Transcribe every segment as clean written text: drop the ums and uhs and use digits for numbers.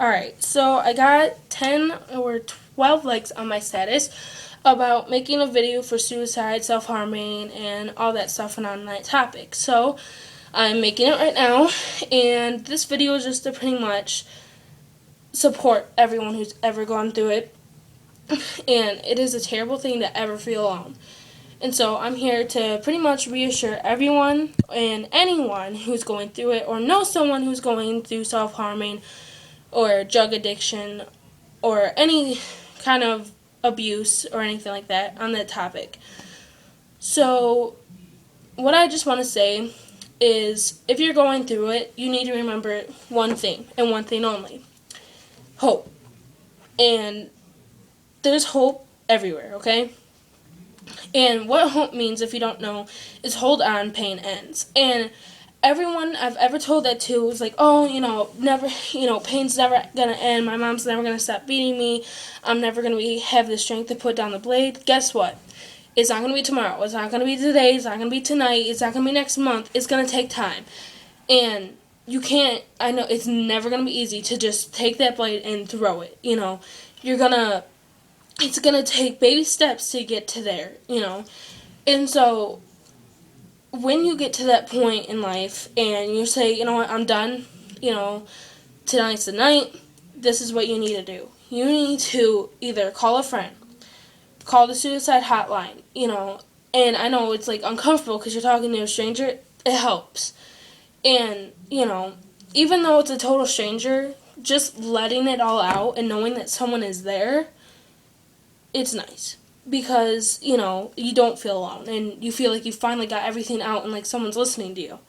Alright, so I got 10 or 12 likes on my status about making a video for suicide, self-harming, and all that stuff on that topic. So I'm making it right now, and this video is just to pretty much support everyone who's ever gone through it. And it is a terrible thing to ever feel alone. And so I'm here to pretty much reassure everyone and anyone who's going through it or knows someone who's going through self-harming or drug addiction or any kind of abuse or anything like that on that topic. So what I just want to say is if you're going through it, you need to remember one thing and one thing only. Hope. And there's hope everywhere, okay? And what hope means, if you don't know, is hold on, pain ends. And everyone I've ever told that to is like, oh, never, pain's never gonna end. My mom's never gonna stop beating me. I'm never gonna have the strength to put down the blade. Guess what? It's not gonna be tomorrow. It's not gonna be today. It's not gonna be tonight. It's not gonna be next month. It's gonna take time. And you can't, I know it's never gonna be easy to just take that blade and throw it. It's gonna take baby steps to get to there, And so when you get to that point in life and you say, you know what, I'm done, tonight's the night, this is what you need to do. You need to either call a friend, call the suicide hotline, and I know it's like uncomfortable because you're talking to a stranger, it helps. And, even though it's a total stranger, just letting it all out and knowing that someone is there, it's nice. Because, you don't feel alone, and you feel like you finally got everything out and like someone's listening to you.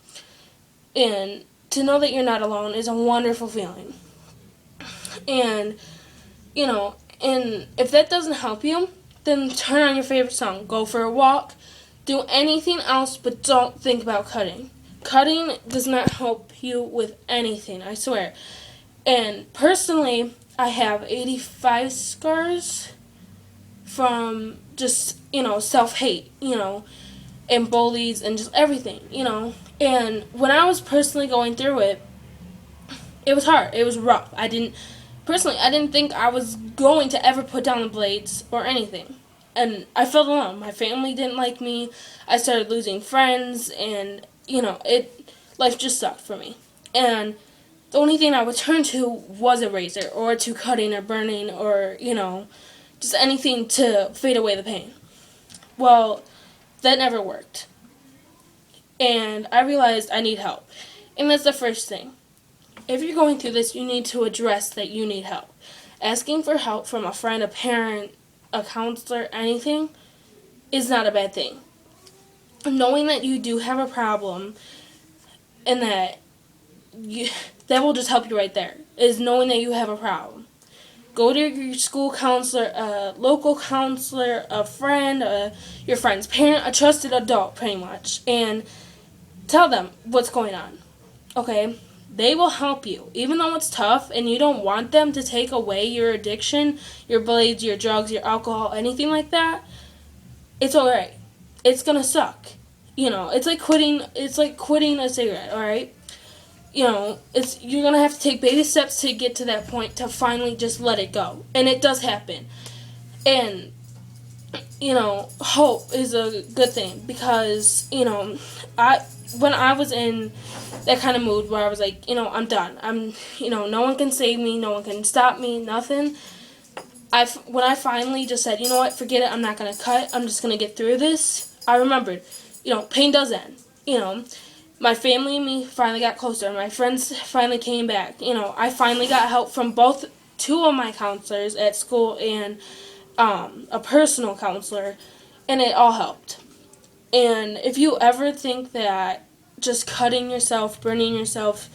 And to know that you're not alone is a wonderful feeling. And, and if that doesn't help you, then turn on your favorite song, go for a walk, do anything else, but don't think about cutting. Cutting does not help you with anything, I swear. And personally, I have 85 scars from just, self-hate, and bullies and just everything, And when I was personally going through it, it was hard. It was rough. I didn't think I was going to ever put down the blades or anything. And I felt alone. My family didn't like me. I started losing friends, and, life just sucked for me. And the only thing I would turn to was a razor or to cutting or burning or, just anything to fade away the pain. Well, that never worked. And I realized I need help. And that's the first thing. If you're going through this, you need to address that you need help. Asking for help from a friend, a parent, a counselor, anything, is not a bad thing. Knowing that you do have a problem and that will just help you right there, is knowing that you have a problem. Go to your school counselor, a local counselor, a friend, your friend's parent, a trusted adult, pretty much, and tell them what's going on, okay? They will help you, even though it's tough and you don't want them to take away your addiction, your blades, your drugs, your alcohol, anything like that. It's alright. It's gonna suck. It's like quitting a cigarette, alright? You're gonna have to take baby steps to get to that point to finally just let it go. And it does happen. And, hope is a good thing because, when I was in that kind of mood where I was like, I'm done. No one can save me, no one can stop me, nothing. When I finally just said, you know what, forget it, I'm not gonna cut, I'm just gonna get through this, I remembered, pain does end. My family and me finally got closer. My friends finally came back. I finally got help from two of my counselors at school and a personal counselor, and it all helped. And if you ever think that just cutting yourself, burning yourself,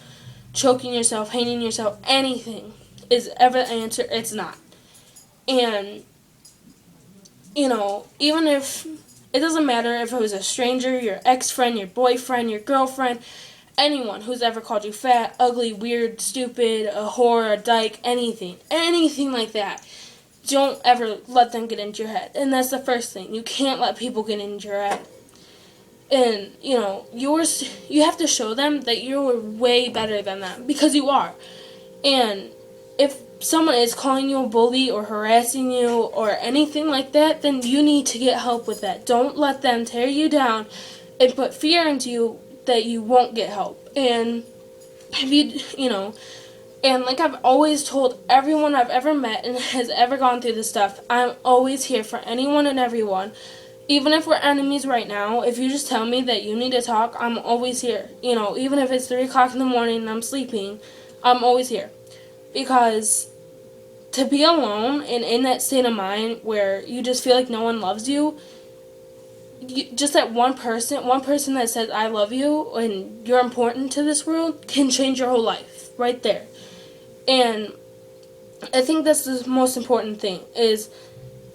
choking yourself, hanging yourself, anything is ever the answer, it's not. And, even if it doesn't matter if it was a stranger, your ex-friend, your boyfriend, your girlfriend, anyone who's ever called you fat, ugly, weird, stupid, a whore, a dyke, anything like that. Don't ever let them get into your head. And that's the first thing. You can't let people get into your head. And, you have to show them that you're way better than them, because you are. And if someone is calling you a bully or harassing you or anything like that, then you need to get help with that. Don't let them tear you down and put fear into you that you won't get help. And if and like I've always told everyone I've ever met and has ever gone through this stuff, I'm always here for anyone and everyone. Even if we're enemies right now, if you just tell me that you need to talk, I'm always here. Even if it's 3 o'clock in the morning and I'm sleeping, I'm always here. Because to be alone and in that state of mind where you just feel like no one loves you, just that one person that says I love you and you're important to this world can change your whole life right there. And I think that's the most important thing is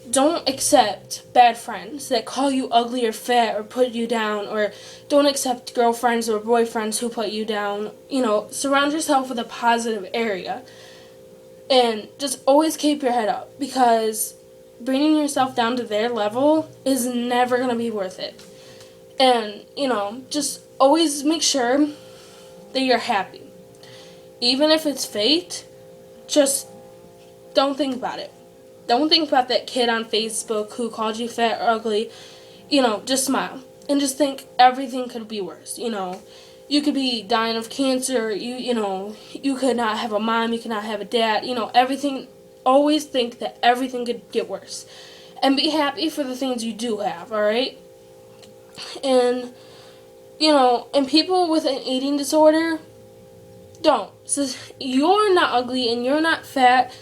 don't accept bad friends that call you ugly or fat or put you down, or don't accept girlfriends or boyfriends who put you down. Surround yourself with a positive area. And just always keep your head up, because bringing yourself down to their level is never going to be worth it. And, just always make sure that you're happy. Even if it's fate, just don't think about it. Don't think about that kid on Facebook who called you fat or ugly. Just smile. And just think everything could be worse. You could be dying of cancer. You could not have a mom. You could not have a dad. Everything. Always think that everything could get worse. And be happy for the things you do have, alright? And, and people with an eating disorder, don't. So you're not ugly and you're not fat.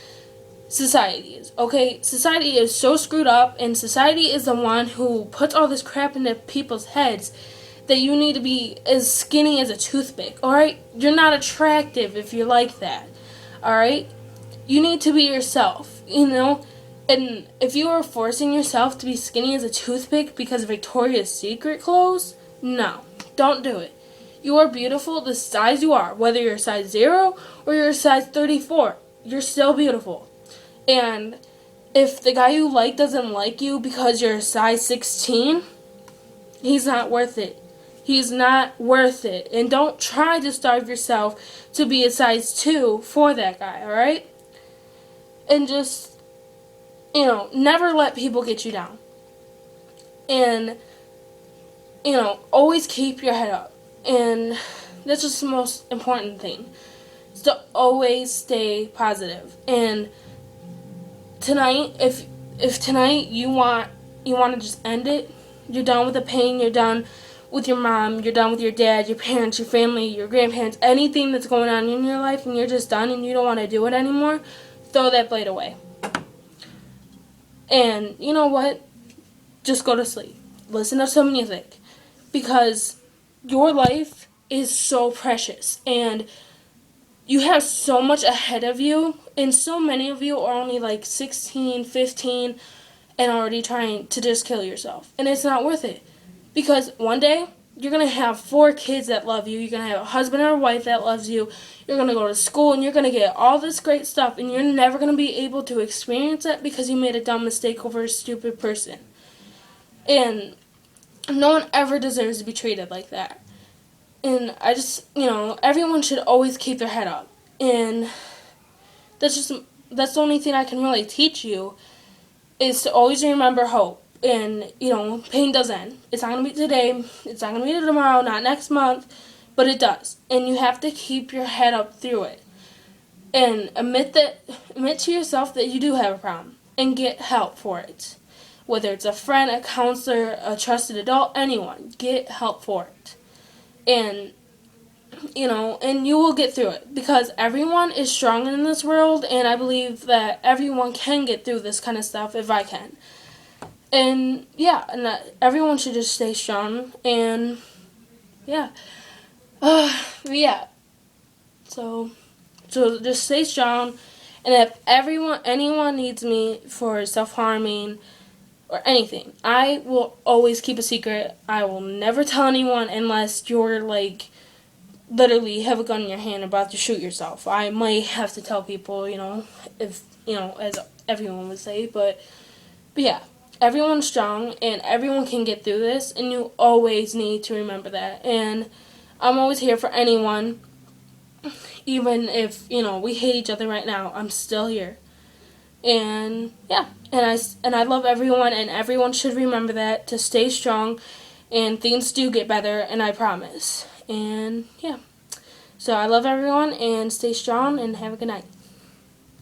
Society is, okay? Society is so screwed up, and society is the one who puts all this crap into people's heads that you need to be as skinny as a toothpick, alright? You're not attractive if you're like that, alright? You need to be yourself, and if you are forcing yourself to be skinny as a toothpick because of Victoria's Secret clothes, no, don't do it. You are beautiful the size you are, whether you're a size 0 or you're a size 34, you're still beautiful. And if the guy you like doesn't like you because you're a size 16, he's not worth it. He's not worth it. And don't try to starve yourself to be a size 2 for that guy, alright? And just, never let people get you down. And, always keep your head up. And that's just the most important thing. Is to always stay positive. And tonight, if tonight you want to just end it, you're done with the pain, you're done with your mom, you're done with your dad, your parents, your family, your grandparents, anything that's going on in your life, and you're just done and you don't want to do it anymore, throw that blade away. And you know what? Just go to sleep. Listen to some music. Because your life is so precious. And you have so much ahead of you. And so many of you are only like 16, 15, and already trying to just kill yourself. And it's not worth it. Because one day, you're going to have 4 kids that love you. You're going to have a husband or a wife that loves you. You're going to go to school and you're going to get all this great stuff. And you're never going to be able to experience it because you made a dumb mistake over a stupid person. And no one ever deserves to be treated like that. And I just, everyone should always keep their head up. And that's the only thing I can really teach you is to always remember hope. And, pain does end. It's not going to be today. It's not going to be tomorrow, not next month. But it does. And you have to keep your head up through it. And admit to yourself that you do have a problem. And get help for it. Whether it's a friend, a counselor, a trusted adult, anyone. Get help for it. And, and you will get through it. Because everyone is strong in this world. And I believe that everyone can get through this kind of stuff if I can. And, yeah, and everyone should just stay strong, and, yeah. Yeah. So just stay strong, and if anyone needs me for self-harming or anything, I will always keep a secret. I will never tell anyone unless you're, literally have a gun in your hand about to shoot yourself. I might have to tell people, if, as everyone would say, but yeah. Everyone's strong, and everyone can get through this, and you always need to remember that. And I'm always here for anyone. even if, we hate each other right now, I'm still here. And yeah, and I love everyone, and everyone should remember that, to stay strong, and things do get better, and I promise. And yeah, so I love everyone, and stay strong, and have a good night.